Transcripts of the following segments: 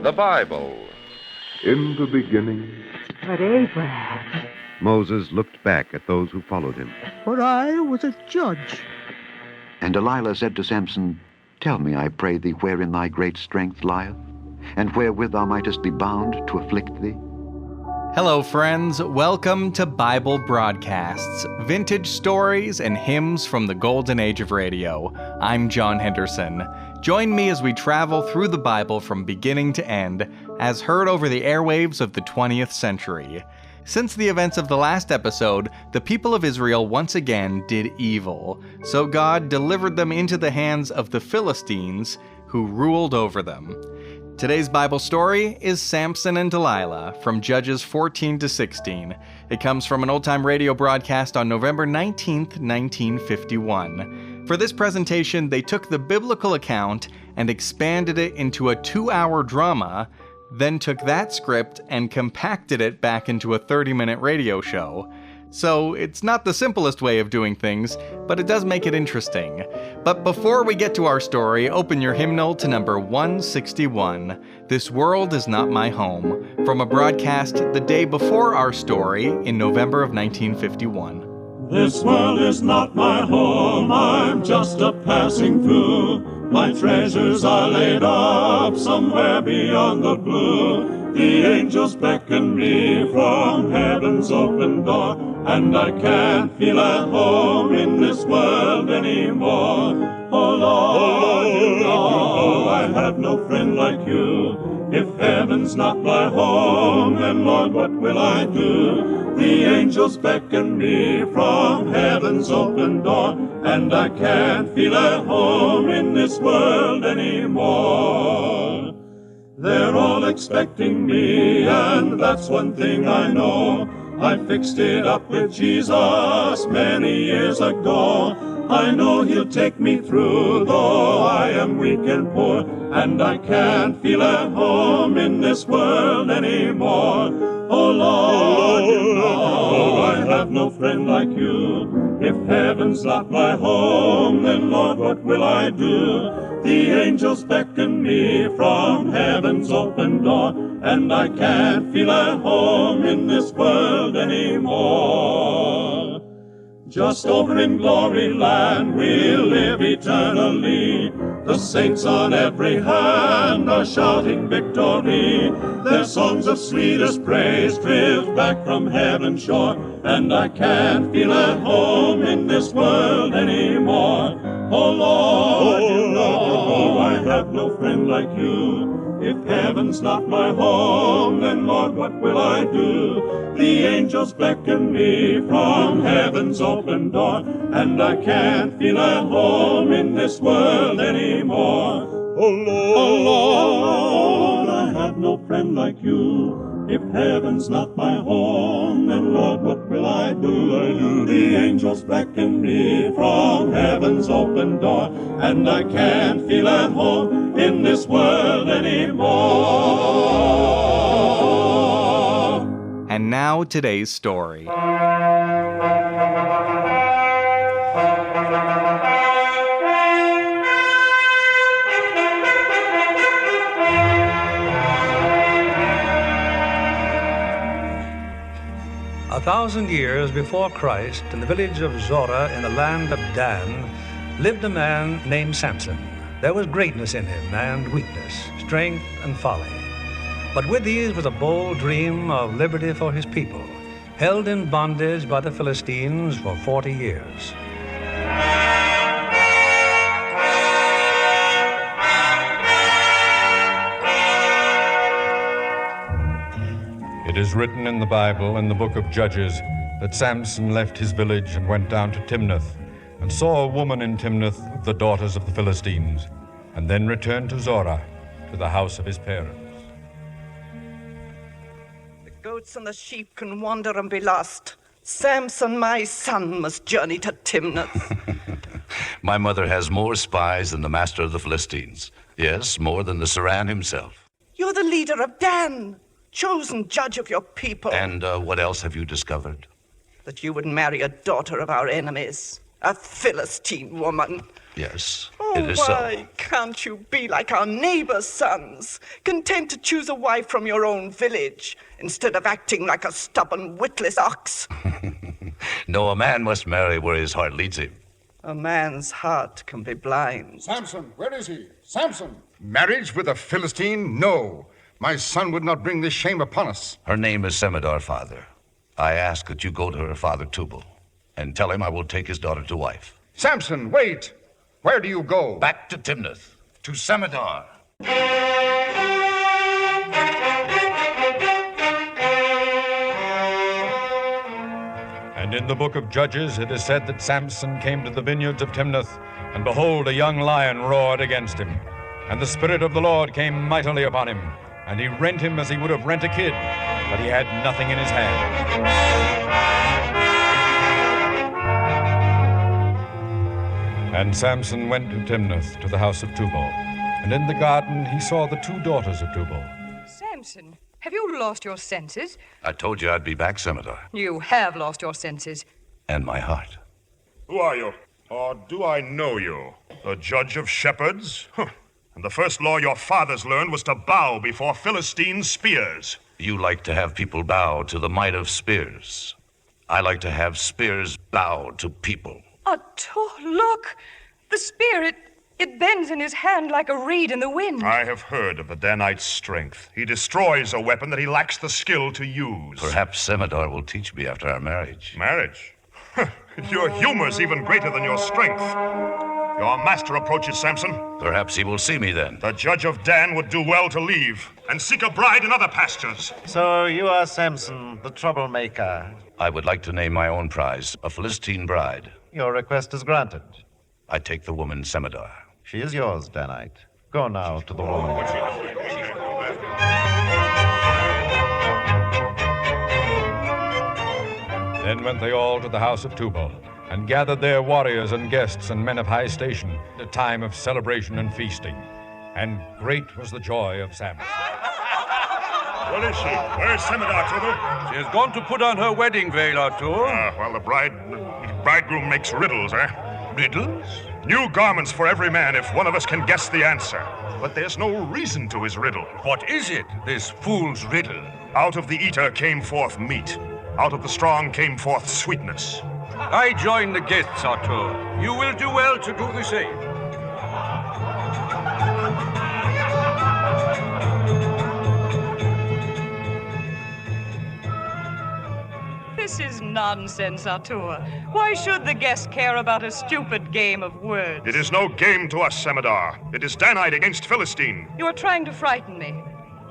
the Bible. In the beginning. But Abraham. Moses looked back at those who followed him. For I was a judge. And Delilah said to Samson, Tell me, I pray thee, wherein thy great strength lieth, and wherewith thou mightest be bound to afflict thee. Hello, friends. Welcome to Bible Broadcasts, vintage stories and hymns from the golden age of radio. I'm John Henderson. Join me as we travel through the Bible from beginning to end, as heard over the airwaves of the 20th century. Since the events of the last episode, the people of Israel once again did evil, so God delivered them into the hands of the Philistines, who ruled over them. Today's Bible story is Samson and Delilah from Judges 14 to 16. It comes from an old-time radio broadcast on November 19th, 1951. For this presentation, they took the biblical account and expanded it into a 2-hour drama, then took that script and compacted it back into a 30-minute radio show. So it's not the simplest way of doing things, but it does make it interesting. But before we get to our story, open your hymnal to number 161, This World Is Not My Home, from a broadcast the day before our story in November of 1951. This world is not my home, I'm just a passing through. My treasures are laid up somewhere beyond the blue. The angels beckon me from heaven's open door, and I can't feel at home in this world anymore. Oh Lord, you know I have no friend like you. If heaven's not my home, then Lord, what will I do? The angels beckon me from heaven's open door, and I can't feel at home in this world anymore. They're all expecting me, and that's one thing I know. I fixed it up with Jesus many years ago. I know he'll take me through, though I am weak and poor, and I can't feel at home in this world anymore. Oh Lord, you know I have no friend like you. If heaven's not my home, then Lord, what will I do? The angels beckon me from heaven's open door, and I can't feel at home in this world anymore. Just over in glory land we'll live eternally. The saints on every hand are shouting victory. Their songs of sweetest praise drift back from heaven's shore, and I can't feel at home in this world anymore. Oh Lord, you know I have no friend like you. If heaven's not my home, then Lord, what will I do? The angels beckon me from heaven's open door, and I can't feel at home in this world anymore. Oh Lord, I have no friend like you. If heaven's not my home, then Lord, what will I do? The angels beckon me from heaven's open door, and I can't feel at home in this world anymore. And now today's story. 1,000 years before Christ, in the village of Zorah in the land of Dan, lived a man named Samson. There was greatness in him and weakness, strength and folly. But with these was a bold dream of liberty for his people, held in bondage by the Philistines for 40 years. It is written in the Bible, in the book of Judges, that Samson left his village and went down to Timnath, and saw a woman in Timnath of the daughters of the Philistines, and then returned to Zorah, to the house of his parents. The goats and the sheep can wander and be lost. Samson, my son, must journey to Timnath. My mother has more spies than the master of the Philistines. Yes, more than the Saran himself. You're the leader of Dan, chosen judge of your people. And what else have you discovered? That you would marry a daughter of our enemies, a Philistine woman. Yes, Oh, it is why can't you be like our neighbors' sons, content to choose a wife from your own village, instead of acting like a stubborn, witless ox? so. No, a man must marry where his heart leads him. A man's heart can be blind. Samson, where is he? Samson! Marriage with a Philistine? No. My son would not bring this shame upon us. Her name is Semidar, father. I ask that you go to her father Tubal and tell him I will take his daughter to wife. Samson, wait! Where do you go? Back to Timnath, to Semidar. And in the book of Judges it is said that Samson came to the vineyards of Timnath, and behold, a young lion roared against him. And the Spirit of the Lord came mightily upon him, and he rent him as he would have rent a kid, but he had nothing in his hand. And Samson went to Timnath, to the house of Tubal. And in the garden he saw the two daughters of Tubal. Samson, have you lost your senses? I told you I'd be back, Semidar. You have lost your senses. And my heart. Who are you? Or do I know you? A judge of shepherds? Huh. And the first law your fathers learned was to bow before Philistine spears. You like to have people bow to the might of spears. I like to have spears bow to people. Look! The spear, it bends in his hand like a reed in the wind. I have heard of the Danite's strength. He destroys a weapon that he lacks the skill to use. Perhaps Semidar will teach me after our marriage. Marriage? Your humor's even greater than your strength. Your master approaches, Samson. Perhaps he will see me then. The judge of Dan would do well to leave and seek a bride in other pastures. So you are Samson, the troublemaker. I would like to name my own prize, a Philistine bride. Your request is granted. I take the woman Semidar. She is yours, Danite. Go now to the woman. Then went they all to the house of Tubal, and gathered there warriors and guests and men of high station, a time of celebration and feasting. And great was the joy of Samson. Where is she? Where's Semidar, Tubal? She has gone to put on her wedding veil, Artur. While the bridegroom makes riddles, eh? Riddles? New garments for every man if one of us can guess the answer. But there's no reason to his riddle. What is it, this fool's riddle? Out of the eater came forth meat. Out of the strong came forth sweetness. I join the guests, Artur. You will do well to do the same. This is nonsense, Artur. Why should the guest care about a stupid game of words? It is no game to us, Semidar. It is Danite against Philistine. You are trying to frighten me.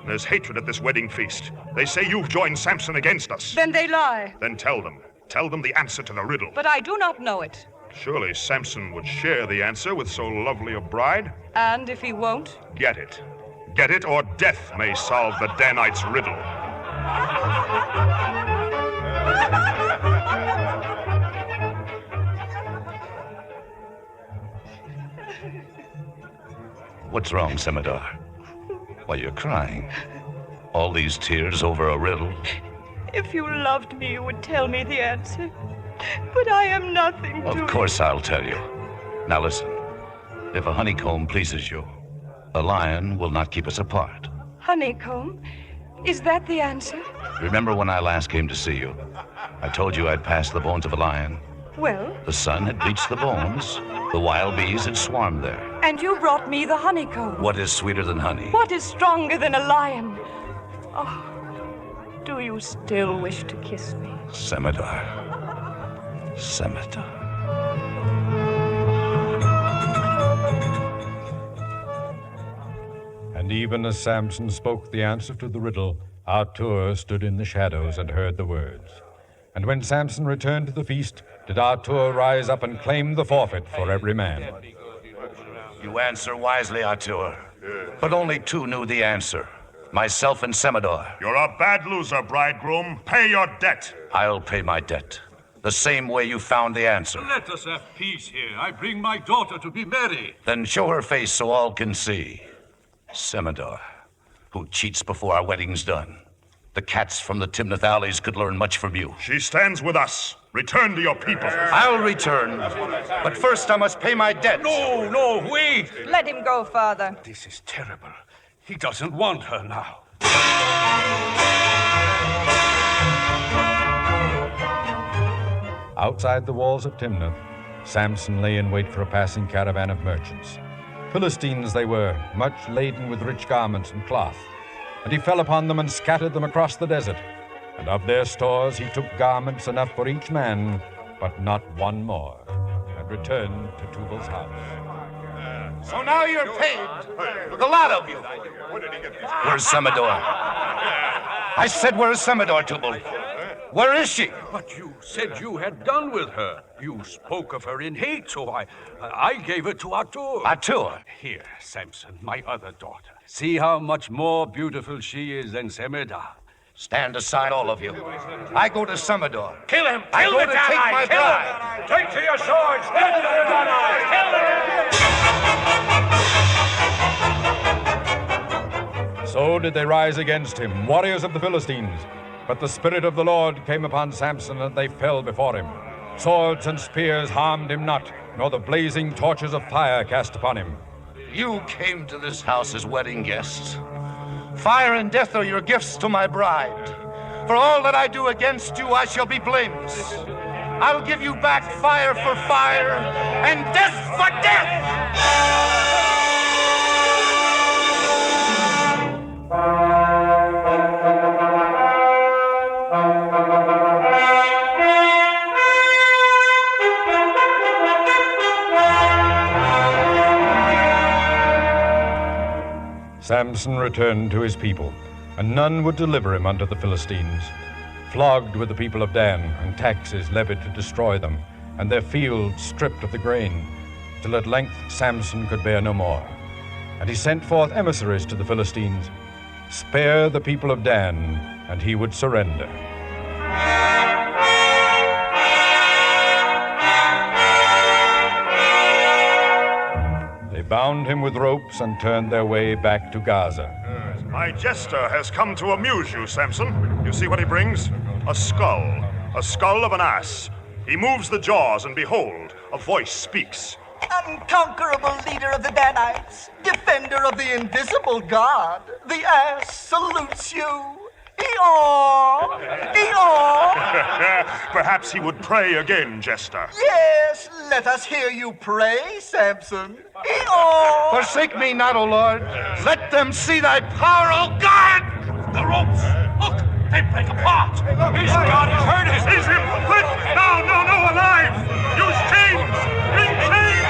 There's hatred at this wedding feast. They say you've joined Samson against us. Then they lie. Then tell them. Tell them the answer to the riddle. But I do not know it. Surely Samson would share the answer with so lovely a bride. And if he won't? Get it. Get it, or death may solve the Danite's riddle. What's wrong, Semidar? Why, you're crying. All these tears over a riddle? If you loved me, you would tell me the answer. But I am nothing to you. Of course I'll tell you. Now listen. If a honeycomb pleases you, a lion will not keep us apart. Honeycomb? Is that the answer? Remember when I last came to see you? I told you I'd passed the bones of a lion. Well? The sun had bleached the bones. The wild bees had swarmed there. And you brought me the honeycomb. What is sweeter than honey? What is stronger than a lion? Oh, do you still wish to kiss me? Semidar. Semidar. And even as Samson spoke the answer to the riddle, Artur stood in the shadows and heard the words. And when Samson returned to the feast, did Artur rise up and claim the forfeit for every man. You answer wisely, Artur. But only two knew the answer. Myself and Semidar. You're a bad loser, bridegroom. Pay your debt. I'll pay my debt. The same way you found the answer. Let us have peace here. I bring my daughter to be married. Then show her face so all can see. Semidar, who cheats before our wedding's done. The cats from the Timnath alleys could learn much from you. She stands with us. Return to your people. I'll return. But first I must pay my debt. No, wait. Let him go, Father. This is terrible. He doesn't want her now. Outside the walls of Timnath, Samson lay in wait for a passing caravan of merchants. Philistines they were, much laden with rich garments and cloth. And he fell upon them and scattered them across the desert. And of their stores he took garments enough for each man, but not one more, and returned to Tubal's house. So now you're paid, the lot of you. Where's Samador? I said, where's Samador, Tubal? Where is she? But you said you had done with her. You spoke of her in hate, so I gave her to Artur. Artur? Here, Samson, my other daughter. See how much more beautiful she is than Semeda. Stand aside, all of you. I go to Samador. Kill him! I Kill go the to take my Kill bride. him! Take to your swords! Kill the So did they rise against him, warriors of the Philistines. But the Spirit of the Lord came upon Samson, and they fell before him. Swords and spears harmed him not, nor the blazing torches of fire cast upon him. You came to this house as wedding guests. Fire and death are your gifts to my bride. For all that I do against you, I shall be blameless. I'll give you back fire for fire and death for death! Samson returned to his people, and none would deliver him unto the Philistines. Flogged with the people of Dan, and taxes levied to destroy them, and their fields stripped of the grain, till at length Samson could bear no more. And he sent forth emissaries to the Philistines. Spare the people of Dan, and he would surrender. They bound him with ropes and turned their way back to Gaza. My jester has come to amuse you, Samson. You see what he brings? A skull of an ass. He moves the jaws, and behold, a voice speaks. Unconquerable leader of the Danites, defender of the invisible God, the ass salutes you. Eeyore! Eeyore! Perhaps he would pray again, jester. Yes, let us hear you pray, Samson. Eeyore! Forsake me not, O Lord. Let them see thy power, O God! The ropes! Look! They break apart! He's got it! Hurt it! Seize him! Quick! No, alive! Use chains! Bring chains!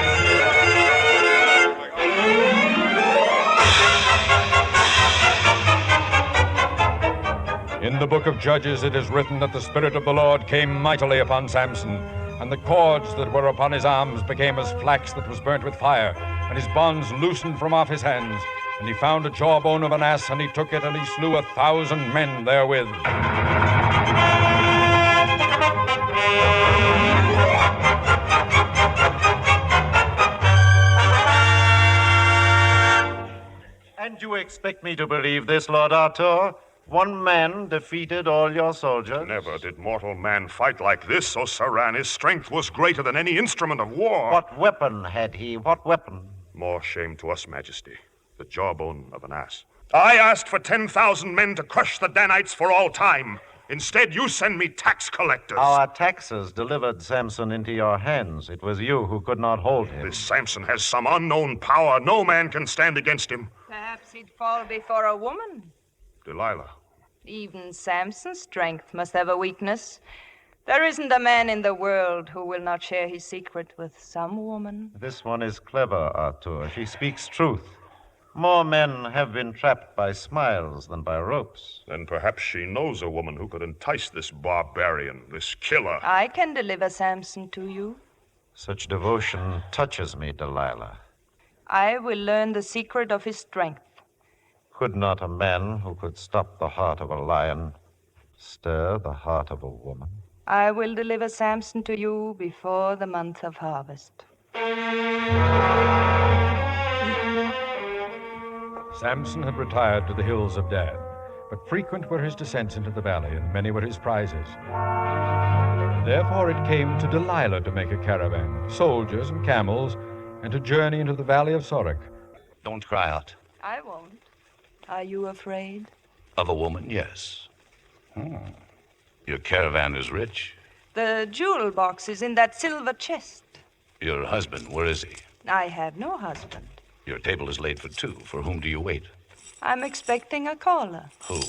In the book of Judges it is written that the Spirit of the Lord came mightily upon Samson, and the cords that were upon his arms became as flax that was burnt with fire, and his bonds loosened from off his hands. And he found a jawbone of an ass, and he took it, and he slew 1,000 men therewith. And you expect me to believe this, Lord Artur? One man defeated all your soldiers? Never did mortal man fight like this, O Saran. His strength was greater than any instrument of war. What weapon had he? What weapon? More shame to us, Majesty. The jawbone of an ass. I asked for 10,000 men to crush the Danites for all time. Instead, you send me tax collectors. Our taxes delivered Samson into your hands. It was you who could not hold him. This Samson has some unknown power. No man can stand against him. Perhaps he'd fall before a woman. Delilah. Even Samson's strength must have a weakness. There isn't a man in the world who will not share his secret with some woman. This one is clever, Artur. She speaks truth. More men have been trapped by smiles than by ropes. Then perhaps she knows a woman who could entice this barbarian, this killer. I can deliver Samson to you. Such devotion touches me, Delilah. I will learn the secret of his strength. Could not a man who could stop the heart of a lion stir the heart of a woman? I will deliver Samson to you before the month of harvest. Samson had retired to the hills of Dan, but frequent were his descents into the valley, and many were his prizes. Therefore it came to Delilah to make a caravan, soldiers and camels, and to journey into the valley of Sorek. Don't cry out. I won't. Are you afraid? Of a woman, yes. Your caravan is rich. The jewel box is in that silver chest. Your husband, where is he? I have no husband. Your table is laid for two. For whom do you wait? I'm expecting a caller. Who?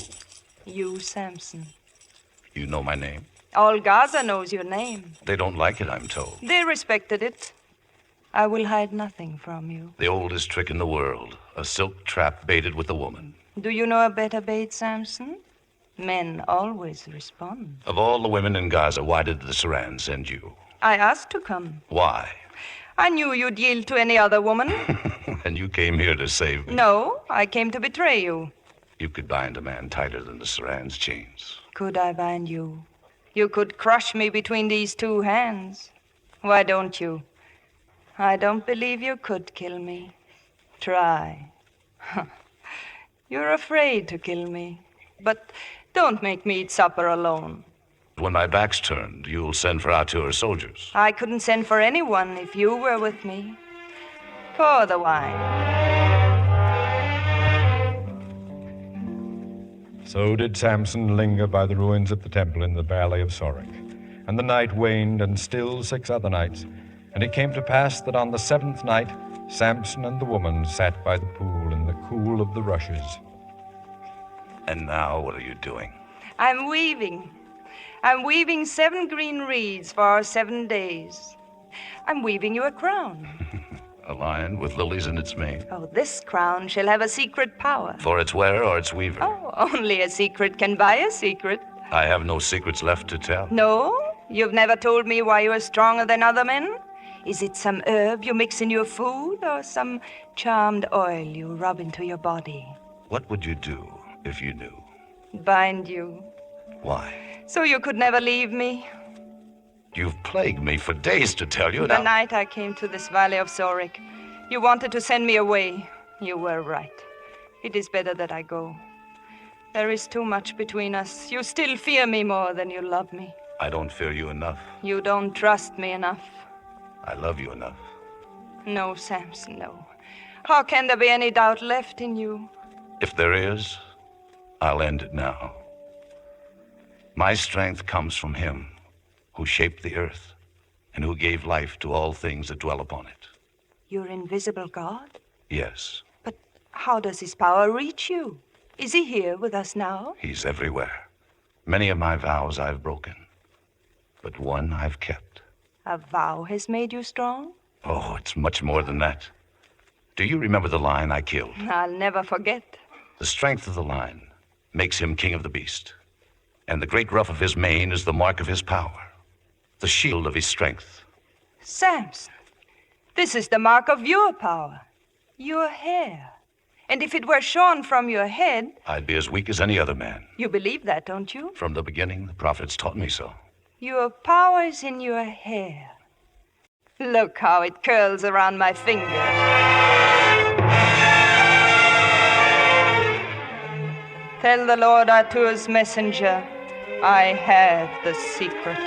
You, Samson. You know my name? All Gaza knows your name. They don't like it, I'm told. They respected it. I will hide nothing from you. The oldest trick in the world. A silk trap baited with a woman. Do you know a better bait, Samson? Men always respond. Of all the women in Gaza, why did the Saran send you? I asked to come. Why? I knew you'd yield to any other woman. And you came here to save me. No, I came to betray you. You could bind a man tighter than the Saran's chains. Could I bind you? You could crush me between these two hands. Why don't you? I don't believe you could kill me. Try. You're afraid to kill me. But don't make me eat supper alone. When my back's turned, you'll send for Artur soldiers. I couldn't send for anyone if you were with me. Pour the wine. So did Samson linger by the ruins of the temple in the valley of Sorek. And the night waned, and still 6 other nights. And it came to pass that on the 7th night, Samson and the woman sat by the pool in the cool of the rushes. And now, what are you doing? I'm weaving. I'm weaving 7 green reeds for our 7 days. I'm weaving you a crown. A lion with lilies in its mane. Oh, this crown shall have a secret power. For its wearer or its weaver? Oh, only a secret can buy a secret. I have no secrets left to tell. No? You've never told me why you are stronger than other men? Is it some herb you mix in your food or some charmed oil you rub into your body? What would you do if you knew? Bind you. Why? So you could never leave me. You've plagued me for days to tell you. The night I came to this valley of Sorek, you wanted to send me away. You were right. It is better that I go. There is too much between us. You still fear me more than you love me. I don't fear you enough. You don't trust me enough. I love you enough. No, Samson, no. How can there be any doubt left in you? If there is, I'll end it now. My strength comes from him who shaped the earth and who gave life to all things that dwell upon it. Your invisible God? Yes, But how does his power reach you? Is he here with us now? he's everywhere. Many of my vows I've broken, but one I've kept. A vow has made you strong? Oh, it's much more than that. Do you remember the lion I killed? I'll never forget. The strength of the lion makes him king of the beast, and the great ruff of his mane is the mark of his power, the shield of his strength. Samson, this is the mark of your power. Your hair. And if it were shorn from your head... I'd be as weak as any other man. You believe that, don't you? From the beginning, the prophets taught me so. Your power is in your hair. Look how it curls around my fingers. Tell the Lord Artur's messenger, I have the secret.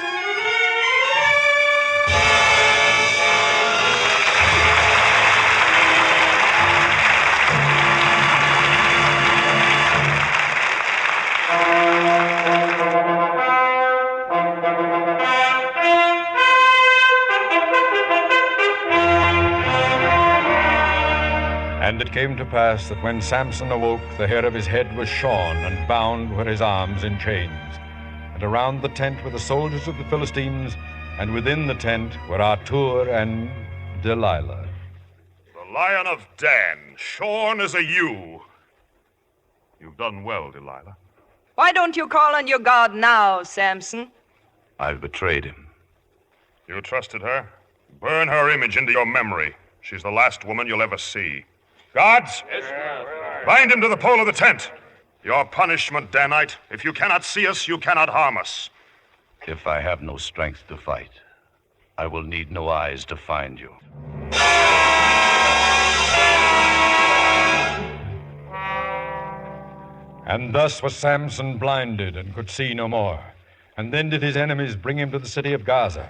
And it came to pass that when Samson awoke, the hair of his head was shorn, and bound were his arms in chains. And around the tent were the soldiers of the Philistines, and within the tent were Artur and Delilah. The Lion of Dan, shorn as a ewe. You've done well, Delilah. Why don't you call on your God now, Samson? I've betrayed him. You trusted her? Burn her image into your memory. She's the last woman you'll ever see. Guards, bind him to the pole of the tent. Your punishment, Danite. If you cannot see us, you cannot harm us. If I have no strength to fight, I will need no eyes to find you. And thus was Samson blinded and could see no more. And then did his enemies bring him to the city of Gaza.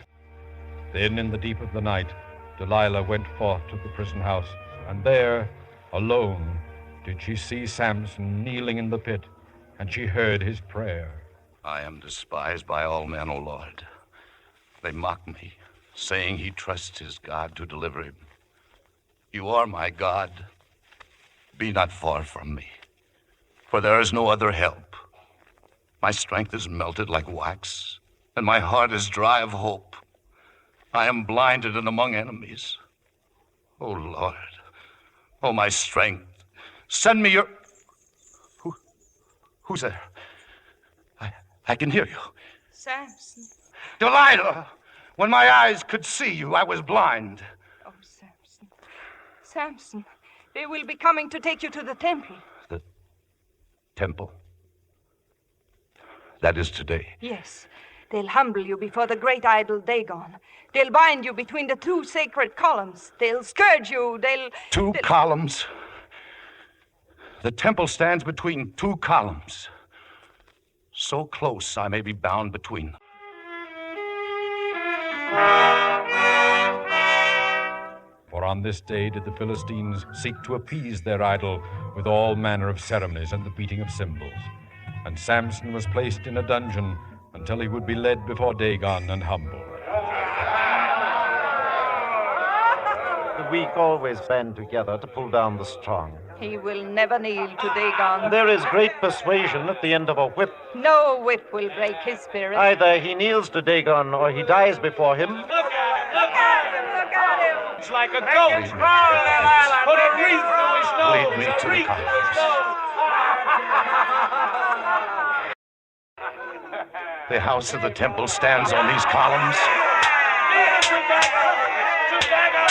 Then in the deep of the night, Delilah went forth to the prison house, and there, alone, did she see Samson kneeling in the pit, and she heard his prayer. I am despised by all men, O Lord. They mock me, saying he trusts his God to deliver him. You are my God. Be not far from me, for there is no other help. My strength is melted like wax, and my heart is dry of hope. I am blinded and among enemies. O Lord, O my strength, send me your... Who's there? I can hear you. Samson. Delilah, when my eyes could see you, I was blind. Oh, Samson. Samson, they will be coming to take you to the temple. The temple? That is today. Yes. They'll humble you before the great idol Dagon. They'll bind you between the two sacred columns. They'll scourge you. Two columns? The temple stands between two columns. So close I may be bound between them. For on this day did the Philistines seek to appease their idol with all manner of ceremonies and the beating of cymbals. And Samson was placed in a dungeon until he would be led before Dagon and humbled. The weak always band together to pull down the strong. He will never kneel to Dagon. There is great persuasion at the end of a whip. No whip will break his spirit. Either he kneels to Dagon or he dies before him. Look at him! It's like a goat. Put a wreath through his nose. Lead me to the columns. The house of the temple stands on these columns.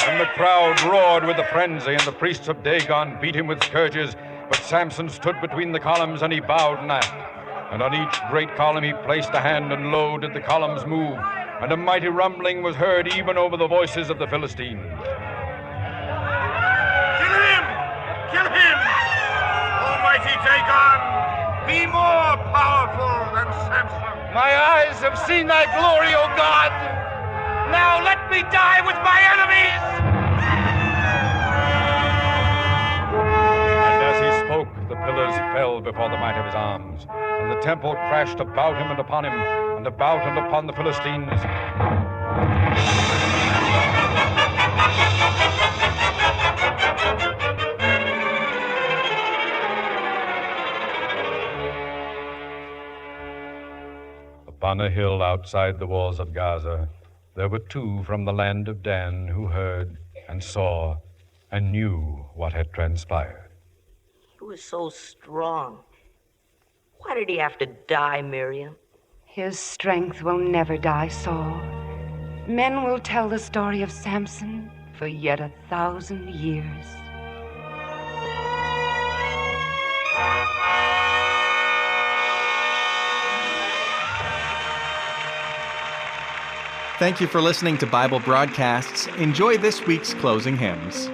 And the crowd roared with the frenzy, and the priests of Dagon beat him with scourges. But Samson stood between the columns, and he bowed not. And on each great column he placed a hand, and lo, did the columns move, and a mighty rumbling was heard even over the voices of the Philistines. Kill him! Kill him! Almighty Dagon, be more powerful than Samson. My eyes have seen thy glory, O God. Now let me die with my enemies! And as he spoke, the pillars fell before the might of his arms, and the temple crashed about him and upon him, and about and upon the Philistines. Upon a hill outside the walls of Gaza, there were two from the land of Dan who heard and saw and knew what had transpired. He was so strong. Why did he have to die, Miriam? His strength will never die, Saul. Men will tell the story of Samson for yet 1,000 years. Thank you for listening to Bible Broadcasts. Enjoy this week's closing hymns.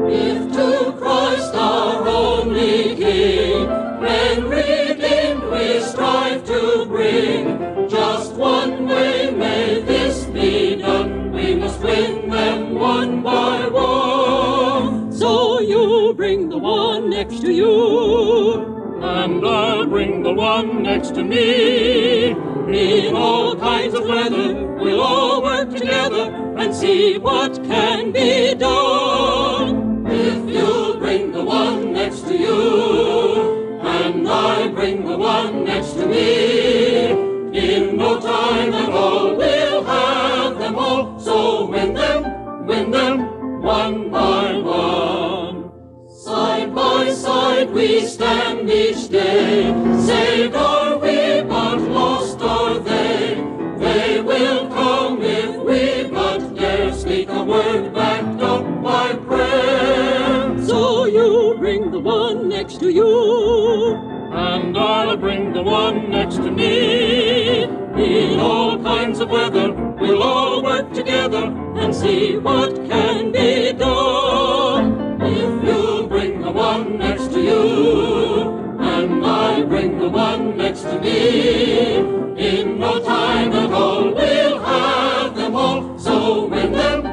If to Christ our only King, when redeemed we strive to bring, just one way may this be done, we must win them one by one. So you bring the one next to you, and I'll bring the one next to me. In all kinds of weather, we'll all work together and see what can be done. If you'll bring the one next to you, and I bring the one next to me, in no time at all we'll have them all. So win them, one by one. Side by side we stand each day, saved are we, but lost are they. They will come if we but dare speak a word backed up by prayer. So you bring the one next to you, and I'll bring the one next to me. In all kinds of weather, we'll all work together and see what can be done. If you bring the one next to you, and I bring the one next to me, in no time at all we'll have them all. So win them,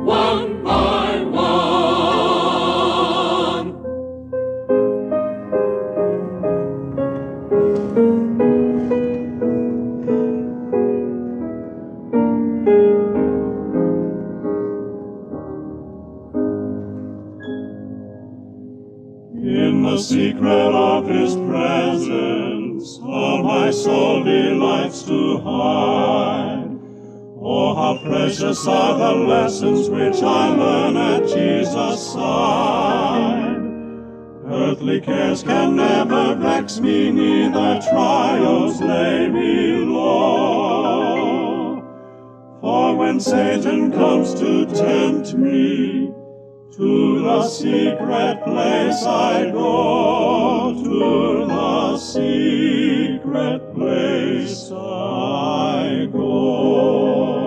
one by one. In the secret of his presence, all my soul delights to hide. Oh, how precious are the lessons which I learn at Jesus' side. Earthly cares can never vex me, neither trials lay me low. For when Satan comes to tempt me, to the secret place I go, to the secret place I go.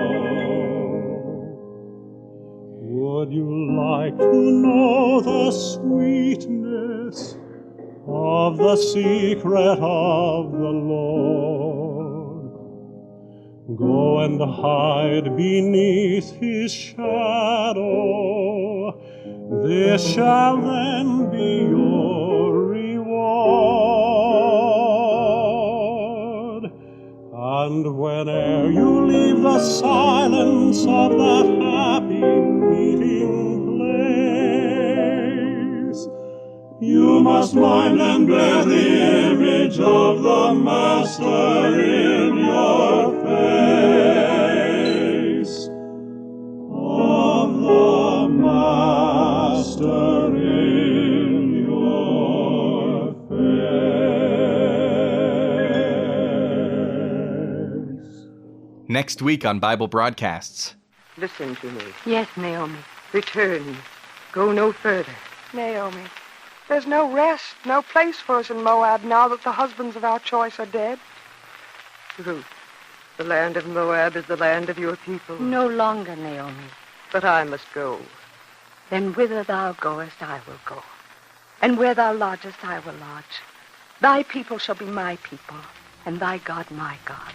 Would you like to know the sweetness of the secret of the Lord? Go and hide beneath his shadow. This shall then be your reward. And whene'er you leave the silence of that happy meeting place, you must mind and bear the image of the Master in your face. Of the Master in your face. Next week on Bible Broadcasts. Listen to me. Yes, Naomi. Return. Go no further. Naomi, there's no rest, no place for us in Moab now that the husbands of our choice are dead. Ruth, the land of Moab is the land of your people. No longer, Naomi. But I must go. Then whither thou goest, I will go. And where thou lodgest, I will lodge. Thy people shall be my people, and thy God my God.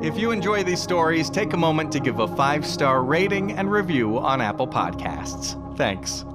If you enjoy these stories, take a moment to give a 5-star rating and review on Apple Podcasts. Thanks.